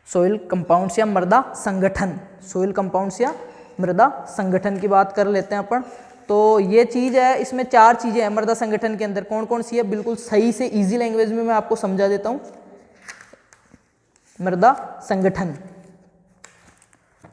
S1: सोइल कंपाउंड्स या मृदा संगठन, सोइल कंपाउंड्स या मृदा संगठन की बात कर लेते हैं अपन। तो ये चीज़ है, इसमें 4 चीज़ें हैं मृदा संगठन के अंदर। कौन कौन सी है? बिल्कुल सही से इजी लैंग्वेज में मैं आपको समझा देता हूँ। मृदा संगठन,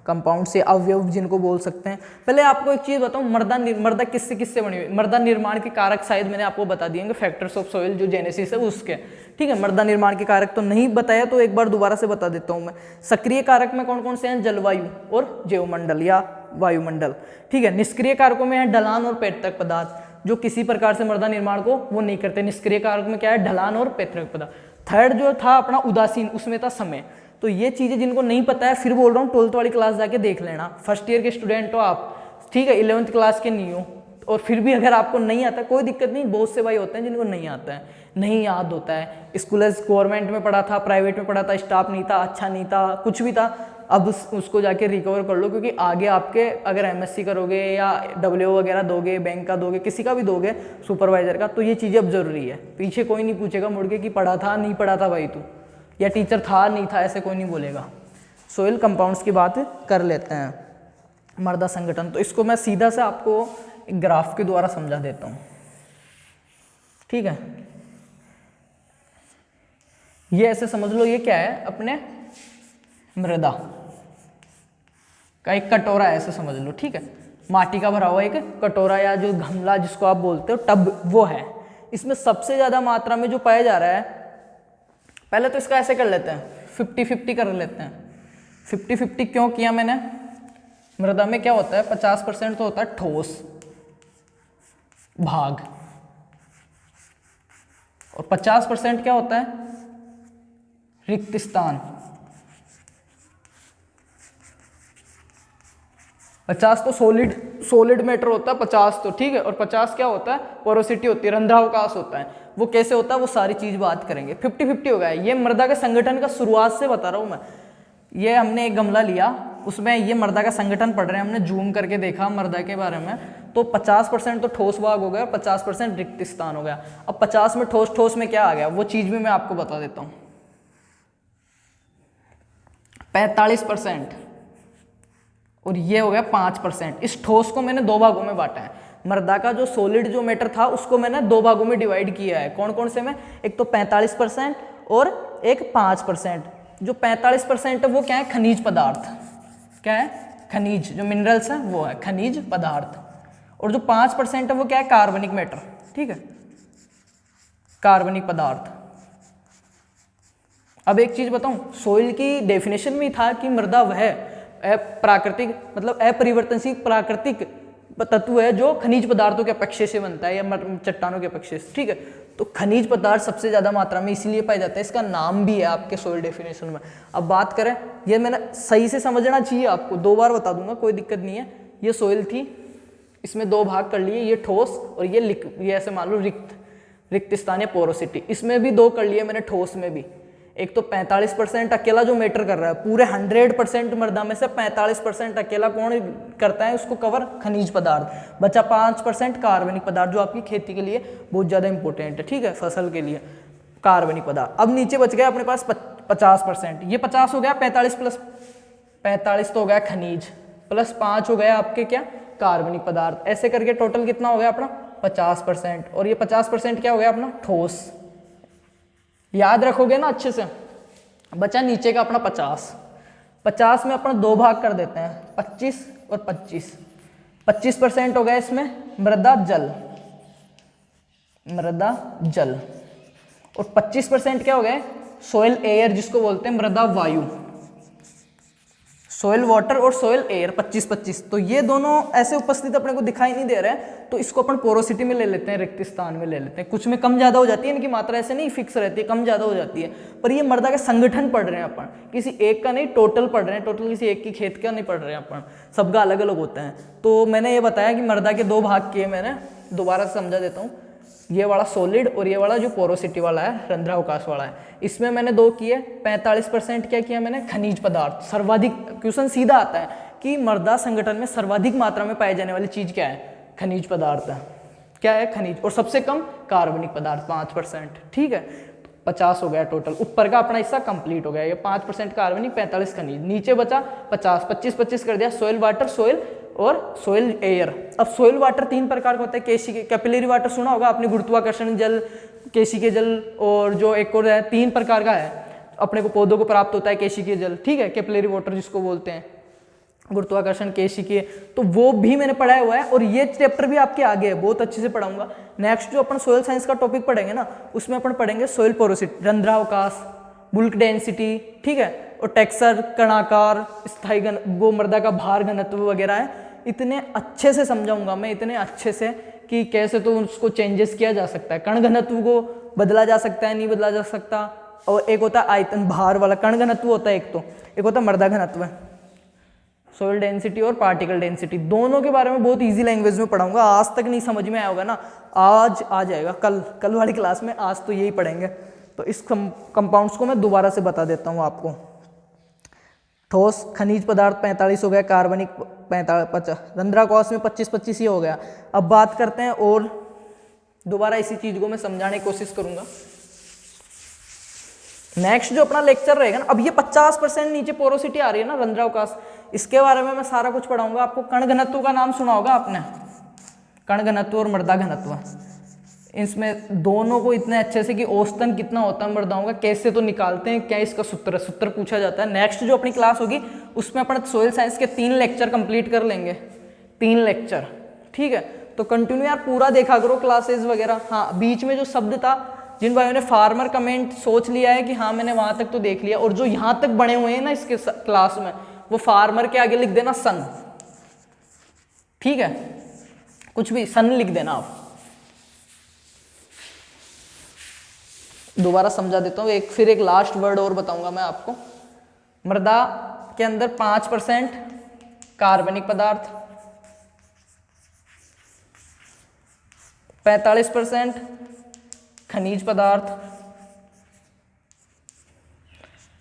S1: कंपाउंड से अवयव जिनको बोल सकते हैं। पहले आपको एक चीज बताऊं, मृदा किससे किससे बनी हुई? मृदा निर्माण के कारक शायद मैंने आपको बता दिए, फैक्टर्स ऑफ सोइल जो जेनेसिस है उसके। ठीक है, मृदा निर्माण के कारक तो नहीं बताया, तो एक बार दोबारा से बता देता हूं मैं। सक्रिय कारक में कौन कौन से हैं? जलवायु और जैवमंडल या वायुमंडल। ठीक है, निष्क्रिय कारकों में है ढलान और पैतृक पदार्थ, जो किसी प्रकार से मृदा निर्माण को वो नहीं करते। निष्क्रिय कारक में क्या है? ढलान और पैतृक पदार्थ। थर्ड जो था अपना उदासीन, उसमें था समय। तो ये चीज़ें जिनको नहीं पता है, फिर बोल रहा हूँ 12th वाली क्लास जाके देख लेना। फर्स्ट ईयर के स्टूडेंट हो आप, ठीक है, 11th क्लास के नहीं हो, और फिर भी अगर आपको नहीं आता कोई दिक्कत नहीं। बहुत से भाई होते हैं जिनको नहीं आता है, नहीं याद होता है। स्कूल गवर्नमेंट में पढ़ा था, प्राइवेट में पढ़ा था, स्टाफ नहीं था, अच्छा नहीं था, कुछ भी था, अब उसको जाके रिकवर कर लो, क्योंकि आगे आपके अगर MSc करोगे या WO वगैरह दोगे, बैंक का दोगे, किसी का भी दोगे, सुपरवाइजर का, तो ये चीज़ें अब जरूरी है। पीछे कोई नहीं पूछेगा मुड़ के कि पढ़ा था नहीं पढ़ा था भाई तू, या टीचर था नहीं था, ऐसे कोई नहीं बोलेगा। सोइल कंपाउंड्स की बात कर लेते हैं। मृदा संगठन, तो इसको मैं सीधा से आपको एक ग्राफ के द्वारा समझा देता हूँ। ठीक है, ये ऐसे समझ लो, ये क्या है? अपने मृदा का एक कटोरा है, ऐसे समझ लो। ठीक है, माटी का भरा हुआ एक कटोरा या जो गमला जिसको आप बोलते हो, टब, वो है। इसमें सबसे ज्यादा मात्रा में जो पाया जा रहा है, पहले तो इसका ऐसे कर लेते हैं, 50-50 कर लेते हैं। 50-50 क्यों किया मैंने? मृदा में क्या होता है? 50% तो होता है ठोस भाग, और 50% क्या होता है? रिक्त स्थान। 50 तो सॉलिड मैटर होता है, 50 तो ठीक है, और 50 क्या होता है, पोरोसिटी होती है, रंध्रावकाश होता है। वो कैसे होता है वो सारी चीज बात करेंगे। 50-50 हो गया। ये मृदा के संगठन का शुरुआत से बता रहा हूं मैं। ये हमने एक गमला लिया, उसमें ये मृदा का संगठन पढ़ रहे हैं, हमने जूम करके देखा मृदा के बारे में, तो 50% तो ठोस भाग हो गया, 50% रिक्त स्थान हो गया। अब 50 में ठोस में क्या आ गया वो चीज भी मैं आपको बता देता हूं। 45% और ये हो गया 5%। इस ठोस को मैंने दो भागों में बांटा है। मृदा का जो सॉलिड जो मैटर था उसको मैंने दो भागों में डिवाइड किया है। कौन कौन से में? एक तो 45% और एक 5%। जो 45% है वो क्या है? खनिज पदार्थ। क्या है? खनिज, जो मिनरल्स हैं वो है खनिज पदार्थ। और जो 5% है वो क्या है? कार्बनिक मैटर। ठीक है, कार्बनिक पदार्थ। अब एक चीज बताऊं, सोइल की डेफिनेशन में था कि मृदा वह प्राकृतिक मतलब अपरिवर्तनशील प्राकृतिक तत्व है जो खनिज पदार्थों के अपेक्षा से बनता है या चट्टानों के अपेक्षा से। ठीक है, तो खनिज पदार्थ सबसे ज्यादा मात्रा में इसीलिए पाए जाते हैं, इसका नाम भी है आपके सोइल डेफिनेशन में। अब बात करें, ये मैंने सही से समझना चाहिए आपको, 2 बार बता दूंगा, कोई दिक्कत नहीं है। ये सोइल थी, इसमें 2 भाग कर लिए, ये ठोस और ये ऐसे मान लो रिक्त स्थान या पोरोसिटी। इसमें भी 2 कर लिए मैंने, ठोस में भी। एक तो 45% अकेला जो मैटर कर रहा है, पूरे 100% मृदा में से 45% अकेला कौन करता है उसको कवर? खनिज पदार्थ। बचा 5% कार्बनिक पदार्थ, जो आपकी खेती के लिए बहुत ज़्यादा इंपॉर्टेंट है। ठीक है, फसल के लिए कार्बनिक पदार्थ। अब नीचे बच गया अपने पास 50%। ये 50 हो गया, 45 प्लस 45 तो हो गया खनिज, प्लस 5 हो गया आपके क्या? कार्बनिक पदार्थ। ऐसे करके टोटल कितना हो गया अपना? 50%। और ये 50% क्या हो गया अपना? ठोस। याद रखोगे ना अच्छे से। बचा नीचे का अपना 50 में अपना 2 भाग कर देते हैं, 25 और 25। 25% हो गया इसमें मृदा जल और 25% क्या हो गया? सोइल एयर, जिसको बोलते हैं मृदा वायु। सोइल वाटर और सोइल एयर 25-25। तो ये दोनों ऐसे उपस्थित अपने को दिखाई नहीं दे रहे हैं, तो इसको अपन पोरोसिटी में ले लेते हैं, रिक्त स्थान में ले लेते हैं। कुछ में कम ज्यादा हो जाती है, इनकी मात्रा ऐसे नहीं फिक्स रहती है, कम ज्यादा हो जाती है। पर ये मृदा का संगठन पढ़ रहे हैं अपन, किसी एक का नहीं, टोटल पढ़ रहे हैं। टोटल किसी एक की खेत का नहीं पढ़ रहे हैं अपन, सबका अलग अलग होता है। तो मैंने ये बताया कि मृदा के 2 भाग किए मैंने, दोबारा से समझा देता हूँ। ये वाला सॉलिड और ये वाला जो पोरोसिटी वाला है, रंध्रावकाश वाला है, इसमें मैंने 2 किए। 45% क्या किया मैंने? खनिज पदार्थ। सर्वाधिक क्वेश्चन सीधा आता है कि मृदा संगठन में सर्वाधिक मात्रा में पाई जाने वाली चीज क्या है? खनिज पदार्थ है। क्या है? खनिज। और सबसे कम कार्बनिक पदार्थ 5%। ठीक है, 50 हो गया टोटल। ऊपर का अपना हिस्सा कंप्लीट हो गया। ये 5% कार्बनिक, 45 खनिज। नीचे बचा 50, 25-25 कर दिया। सोइल वाटर, सोइल और सोइल एयर। अब सोइल वाटर 3 प्रकार का होता है। केशिकीय, कैपिलरी वाटर सुना होगा आपने, गुरुत्वाकर्षण जल, केशिकीय जल, और जो एक और है, 3 प्रकार का है। अपने को पौधों को प्राप्त होता है केशिकीय जल। ठीक है, कैपिलरी वाटर जिसको बोलते हैं, गुरुत्वाकर्षण, केशिकीय, तो वो भी मैंने पढ़ाया हुआ है। और ये चैप्टर भी आपके आगे है, बहुत अच्छे से पढ़ाऊंगा। नेक्स्ट जो अपन सोइल साइंस का टॉपिक पढ़ेंगे ना, उसमें अपन पढ़ेंगे सोइल पोरोसिटी, रंध्रावकाश, बुल्क डेंसिटी। ठीक है, और टेक्सचर, कणाकार, स्थायी वो मृदा का भार घनत्व वगैरह है। इतने अच्छे से समझाऊंगा मैं, इतने अच्छे से कि कैसे तो उसको चेंजेस किया जा सकता है, कण घनत्व को बदला जा सकता है, नहीं बदला जा सकता। और एक होता है आयतन भार वाला कण घनत्व होता है, एक होता है मृदा घनत्व। सोइल डेंसिटी और पार्टिकल डेंसिटी, दोनों के बारे में बहुत इजी लैंग्वेज में पढ़ाऊंगा। आज तक नहीं समझ में आया होगा ना, आज आ जाएगा, कल वाली क्लास में। आज तो यही पढ़ेंगे। तो इस कंपाउंड्स को मैं दोबारा से बता देता हूँ आपको। ठोस खनिज पदार्थ 45 हो गया, कार्बनिक 50, रंध्रावकाश में 25-25 ही हो गया। अब बात करते हैं, और दोबारा इसी चीज को मैं समझाने की कोशिश करूंगा। नेक्स्ट जो अपना लेक्चर रहेगा ना, अब ये 50% नीचे पोरोसिटी आ रही है ना, रंध्रावकाश, इसके बारे में मैं सारा कुछ पढ़ाऊंगा आपको। कण घनत्व का नाम सुना होगा आपने, कण घनत्व और मृदा घनत्व। इसमें दोनों को इतने अच्छे से कि औसतन कितना होता है मृदाओं का, कैसे तो निकालते हैं, क्या इसका सूत्र पूछा जाता है। नेक्स्ट जो अपनी क्लास होगी उसमें अपन सोइल साइंस के 3 लेक्चर कंप्लीट कर लेंगे, 3 लेक्चर। ठीक है, तो कंटिन्यू यार पूरा देखा करो क्लासेस वगैरह। हाँ, बीच में जो शब्द था, जिन भाइयों ने फार्मर कमेंट सोच लिया है कि हाँ मैंने वहां तक तो देख लिया, और जो यहाँ तक बने हुए हैं ना इसके क्लास में, वो फार्मर के आगे लिख देना सन। ठीक है, कुछ भी सन लिख देना आप। दोबारा समझा देता हूँ, फिर एक लास्ट वर्ड और बताऊंगा मैं आपको। मृदा के अंदर 5% कार्बनिक पदार्थ, 45% खनिज पदार्थ,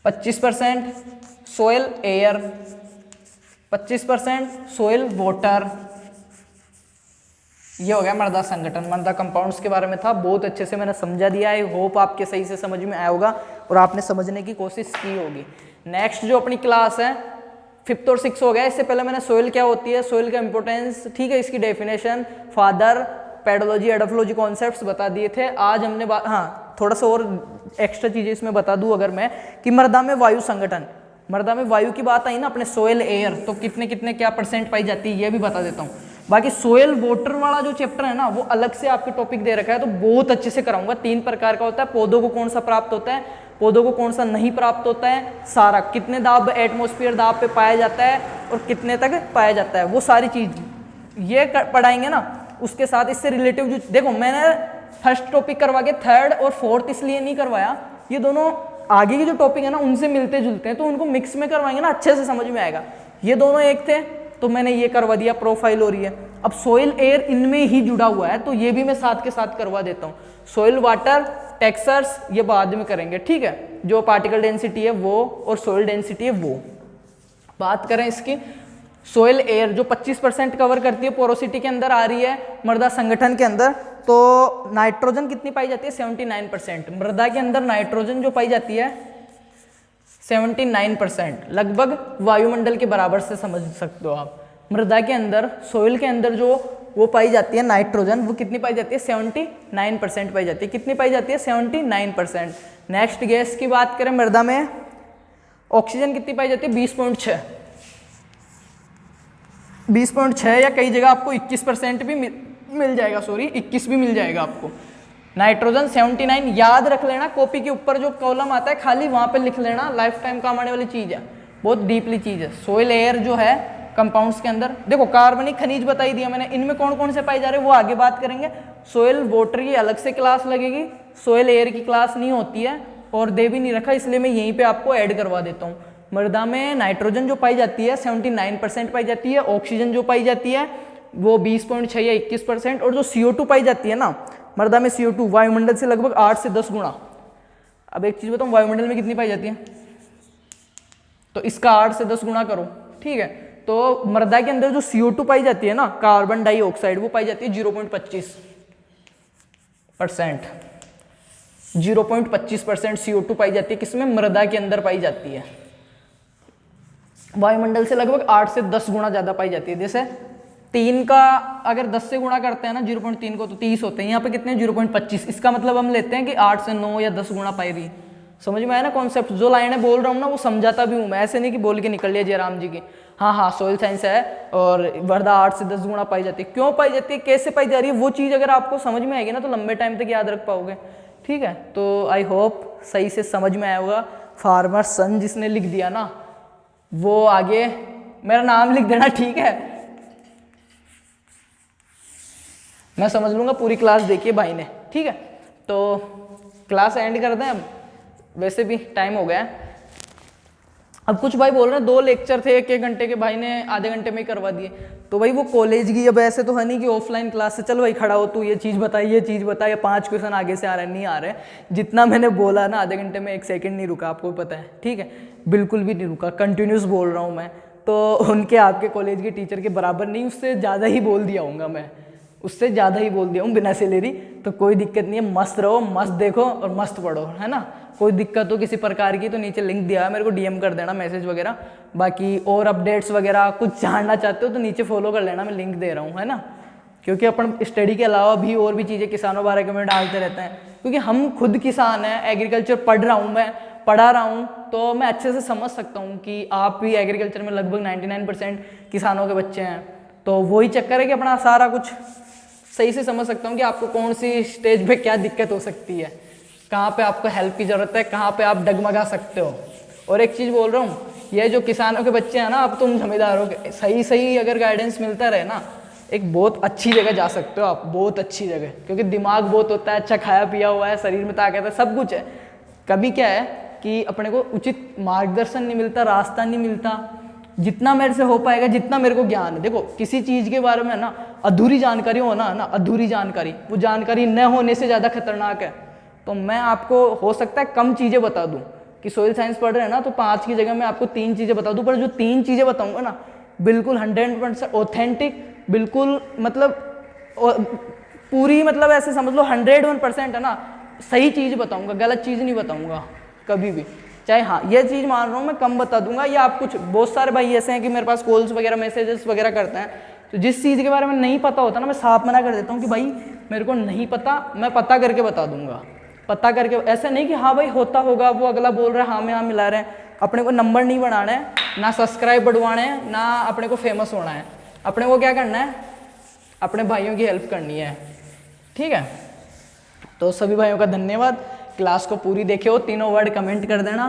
S1: 25% सोयल एयर, 25% सोयल वाटर। ये हो गया मृदा संगठन। मृदा कंपाउंड्स के बारे में था, बहुत अच्छे से मैंने समझा दिया। आई होप आपके सही से समझ में आया होगा और आपने समझने की कोशिश की होगी। नेक्स्ट जो अपनी क्लास है 5th और 6th हो गया। इससे पहले मैंने सोइल क्या होती है, सोइल का इंपॉर्टेंस, ठीक है, इसकी डेफिनेशन, फादर, पेडोलॉजी, एडोफोलॉजी कॉन्सेप्ट्स बता दिए थे। आज हमने थोड़ा सा और एक्स्ट्रा चीजें इसमें बता दूं अगर मैं, कि मृदा में वायु संगठन, मृदा में वायु की बात आई ना अपने सोयल एयर, तो कितने कितने क्या % पाई जाती है ये भी बता देता हूँ। बाकी सोयल वाटर वाला जो चैप्टर है ना वो अलग से आपके टॉपिक दे रखा है, तो बहुत अच्छे से कराऊंगा। 3 प्रकार का होता है, पौधों को कौन सा प्राप्त होता है, पौधों को कौन सा नहीं प्राप्त होता है, सारा कितने दाब एटमॉस्फेयर दाब पे पाया जाता है और कितने तक पाया जाता है, वो सारी चीज ये पढ़ाएंगे ना। उसके साथ इससे रिलेटिव जो देखो मैंने फर्स्ट टॉपिक करवा के 3rd और 4th इसलिए नहीं करवाया, ये दोनों आगे के जो टॉपिक है ना उनसे मिलते जुलते हैं, तो उनको मिक्स में करवाएंगे ना अच्छे से समझ में आएगा। ये दोनों एक थे तो मैंने ये करवा दिया, प्रोफाइल हो रही है। अब सोइल एयर इनमें ही जुड़ा हुआ है तो ये भी मैं साथ के साथ करवा देता हूँ। सोइल वाटर, टेक्सचर्स ये बाद में करेंगे, ठीक है, जो पार्टिकल डेंसिटी है वो और सोइल डेंसिटी है वो। बात करें इसकी सोइल एयर जो 25% कवर करती है, पोरोसिटी के अंदर आ रही है मृदा संगठन के अंदर, तो नाइट्रोजन कितनी पाई जाती है 79%। मृदा के अंदर नाइट्रोजन जो पाई जाती है 79%, लगभग वायुमंडल के बराबर से समझ सकते हो आप। मृदा के अंदर, सोइल के अंदर जो वो पाई जाती है नाइट्रोजन, वो कितनी पाई जाती है 79% पाई जाती है। कितनी पाई जाती है 79%। नेक्स्ट गैस की बात करें, मृदा में ऑक्सीजन कितनी पाई जाती है 20.6, 20.6 या कई जगह आपको 21% भी मिल जाएगा, सॉरी 21 भी मिल जाएगा आपको। नाइट्रोजन 79, याद रख लेना, कॉपी के ऊपर जो कॉलम आता है खाली वहां पे लिख लेना, लाइफ टाइम काम आने वाली चीज है, बहुत डीपली चीज है। सोइल एयर जो है कंपाउंड्स के अंदर देखो कार्बनिक खनिज बताई दिया मैंने, इनमें कौन कौन से पाए जा रहे हैं वो आगे बात करेंगे। सोइल वाटर की अलग से क्लास लगेगी, सोइल एयर की क्लास नहीं होती है और दे भी नहीं रखा, इसलिए मैं यहीं पे आपको ऐड करवा देता हूँ। मृदा में नाइट्रोजन जो पाई जाती है 79% पाई जाती है, ऑक्सीजन जो पाई जाती है वो 20.6 या 21%, और जो CO2 पाई जाती है ना मृदा में, CO2 वायुमंडल से लगभग 8 से 10 गुना। अब एक चीज बताऊं, वायुमंडल में कितनी पाई जाती है, तो इसका 8 से 10 गुना करो, ठीक है। तो मृदा के अंदर जो CO2 पाई जाती है ना, कार्बन डाइऑक्साइड, वो पाई जाती है 0.25%, 0.25% CO2 पाई जाती है, किसमें, मृदा के अंदर पाई जाती है। वायुमंडल से लगभग 8 से 10 गुना ज्यादा पाई जाती है। जैसे 3 का अगर 10 से गुणा करते हैं ना 0.3 को, तो 30 होते हैं, यहाँ पे कितने 0.25, इसका मतलब हम लेते हैं कि 8 से 9 या 10 गुना पाई रही। समझ में आया ना कॉन्सेप्ट, जो लाइनें बोल रहा हूँ ना वो समझाता भी हूँ मैं, ऐसे नहीं कि बोल के निकल लिया जयराम जी की। हाँ, सोइल साइंस है और मृदा 8 से 10 गुना पाई जाती है। क्यों पाई जाती है, कैसे पाई जा रही है, वो चीज़ अगर आपको समझ में आएगी ना तो लंबे टाइम तक याद रख पाओगे, ठीक है। तो आई होप सही से समझ में आया होगा। फार्मर सन जिसने लिख दिया ना वो आगे मेरा नाम लिख देना, ठीक है, मैं समझ लूंगा। पूरी क्लास देखिए भाई ने, ठीक है। तो क्लास एंड कर दें अब, वैसे भी टाइम हो गया है। अब कुछ भाई बोल रहे हैं 2 लेक्चर थे 1-1 घंटे के, भाई ने आधे घंटे में ही करवा दिए। तो भाई वो कॉलेज की, अब ऐसे तो है नहीं कि ऑफलाइन क्लास से चल भाई खड़ा हो तू ये चीज़ बता, ये चीज़ बता, या 5 क्वेश्चन आगे से आ रहे हैं, नहीं आ रहे। जितना मैंने बोला ना आधे घंटे में 1 सेकंड नहीं रुका, आपको पता है, ठीक है, बिल्कुल भी नहीं रुका, कंटिन्यूस बोल रहा हूँ मैं। तो उनके आपके कॉलेज के टीचर के बराबर नहीं, उससे ज़्यादा ही बोल दिया हूँगा मैं, उससे ज़्यादा ही बोल दिया हूँ बिना सैलरी। तो कोई दिक्कत नहीं है, मस्त रहो, मस्त देखो और मस्त पढ़ो, है ना। कोई दिक्कत हो किसी प्रकार की तो नीचे लिंक दिया है, मेरे को DM कर देना, मैसेज वगैरह। बाकी और अपडेट्स वगैरह कुछ जानना चाहते हो तो नीचे फॉलो कर लेना, मैं लिंक दे रहा हूँ, है ना। क्योंकि अपन स्टडी के अलावा भी और भी चीज़ें किसानों बारे में डालते रहते हैं, क्योंकि हम खुद किसान हैं, एग्रीकल्चर पढ़ रहा हूँ मैं, पढ़ा रहा हूँ, तो मैं अच्छे से समझ सकता हूँ कि आप भी एग्रीकल्चर में लगभग 99% किसानों के बच्चे हैं। तो वही चक्कर है कि अपना सारा कुछ सही से समझ सकता हूँ कि आपको कौन सी स्टेज पे क्या दिक्कत हो सकती है, कहाँ पे आपको हेल्प की ज़रूरत है, कहाँ पे आप डगमगा सकते हो। और एक चीज़ बोल रहा हूँ, ये जो किसानों के बच्चे हैं ना, अब तुम जमींदारों के सही अगर गाइडेंस मिलता रहे ना एक बहुत अच्छी जगह जा सकते हो आप, बहुत अच्छी जगह, क्योंकि दिमाग बहुत होता है, अच्छा खाया पिया हुआ है, शरीर में ताकत है, सब कुछ है। कभी क्या है कि अपने को उचित मार्गदर्शन नहीं मिलता, रास्ता नहीं मिलता। जितना मेरे से हो पाएगा, जितना मेरे को ज्ञान है, देखो किसी चीज़ के बारे में ना अधूरी जानकारी होना है ना, अधूरी जानकारी, वो जानकारी न होने से ज़्यादा खतरनाक है। तो मैं आपको हो सकता है कम चीज़ें बता दूँ कि सोइल साइंस पढ़ रहे हैं ना, तो 5 की जगह मैं आपको 3 चीज़ें बता दूँ, पर जो 3 चीज़ें बताऊँगा ना बिल्कुल 100% ऑथेंटिक, बिल्कुल मतलब पूरी, मतलब ऐसे समझ लो 101% है ना सही चीज़ बताऊँगा, गलत चीज़ नहीं बताऊँगा कभी भी। चाहे हाँ ये चीज़ मान रहा हूँ मैं कम बता दूंगा, या आप कुछ, बहुत सारे भाई ऐसे हैं कि मेरे पास कॉल्स वगैरह मैसेजेस वगैरह करते हैं, तो जिस चीज़ के बारे में नहीं पता होता ना मैं साफ मना कर देता हूँ कि भाई मेरे को नहीं पता, मैं पता करके बता दूंगा। पता करके, ऐसे नहीं कि हाँ भाई होता होगा, वो अगला बोल रहा है हाँ में हाँ मिला रहे हैं। अपने को नंबर नहीं बढ़ाना है, ना सब्सक्राइब बढ़वाना है, ना अपने को फेमस होना है। अपने को क्या करना है, अपने भाइयों की हेल्प करनी है, ठीक है। तो सभी भाइयों का धन्यवाद। क्लास को पूरी देखे हो, तीनों वर्ड कमेंट कर देना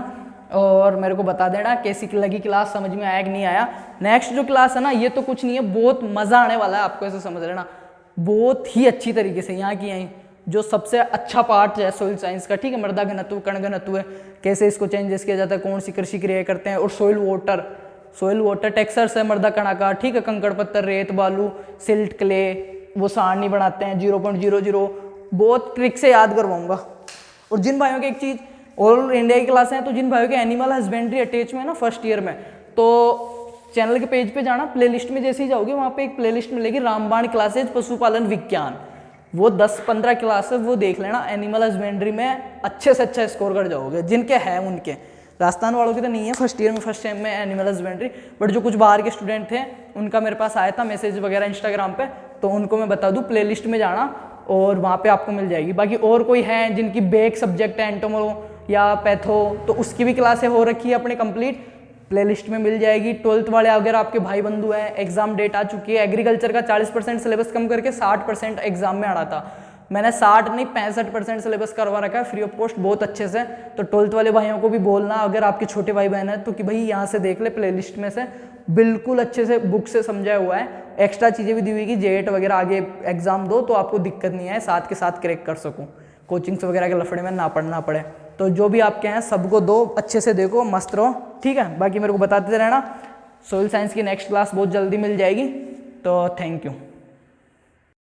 S1: और मेरे को बता देना कैसी लगी क्लास, समझ में आया कि नहीं आया। नेक्स्ट जो क्लास है ना, ये तो कुछ नहीं है, बहुत मज़ा आने वाला है आपको, ऐसे समझ लेना। बहुत ही अच्छी तरीके से यहाँ की यहीं जो सबसे अच्छा पार्ट है सोइल साइंस का, ठीक है, मृदा घनत्व, कण घनत्व है, कैसे इसको चेंजेस किया जाता है, कौन सी कृषि क्रिया करते हैं, और सोइल वाटर टेक्सचर्स है मृदा कणाकार, ठीक है, कंकड़ पत्थर, रेत, बालू, सिल्ट, क्ले, वो सारणी बनाते हैं 0.00, बहुत ट्रिक से याद करवाऊंगा। और जिन भाइयों की एक चीज़, ऑल इंडिया की क्लास है, तो जिन भाइयों के एनिमल हस्बेंड्री अटैच में है ना फर्स्ट ईयर में, तो चैनल के पेज पे जाना, प्लेलिस्ट में जैसे ही जाओगे वहाँ पे एक प्लेलिस्ट मिलेगी रामबाण क्लासेज पशुपालन विज्ञान, वो 10-15 क्लास है, वो देख लेना। एनिमल हस्बेंड्री में अच्छे से अच्छा स्कोर कर जाओगे, जिनके हैं उनके। राजस्थान वालों की तो नहीं है फर्स्ट ईयर में, फर्स्ट टाइम में एनिमल हस्बेंड्री, बट जो कुछ बाहर के स्टूडेंट थे उनका मेरे पास आया था मैसेज वगैरह इंस्टाग्राम पे, तो उनको मैं बता दूँ प्लेलिस्ट में जाना और वहाँ पे आपको मिल जाएगी। बाकी और कोई है जिनकी बेक सब्जेक्ट है, एंटोमो या पैथो, तो उसकी भी क्लासें हो रखी है अपने कंप्लीट, प्लेलिस्ट में मिल जाएगी। 12th वाले अगर आपके भाई बंधु हैं, एग्जाम डेट आ चुकी है, एग्रीकल्चर का 40% सिलेबस कम करके 60% एग्जाम में आना था, मैंने 60 नहीं 65% सिलेबस करवा रखा है फ्री ऑफ कॉस्ट, बहुत अच्छे से। तो 12th वाले भाइयों को भी बोलना, अगर आपके छोटे भाई बहन है तो कि भाई यहाँ से देख ले प्लेलिस्ट में से, बिल्कुल अच्छे से बुक से समझाया हुआ है। एक्स्ट्रा चीज़ें भी दी हुई कि जेट वगैरह आगे एग्जाम दो तो आपको दिक्कत नहीं है, साथ के साथ क्रैक कर सकूँ, कोचिंग्स वगैरह के लफड़े में ना पढ़ना पड़े। तो जो भी आपके हैं सबको दो, अच्छे से देखो, मस्त रहो, ठीक है। बाकी मेरे को बताते रहना। सोइल साइंस की नेक्स्ट क्लास बहुत जल्दी मिल जाएगी, तो थैंक यू।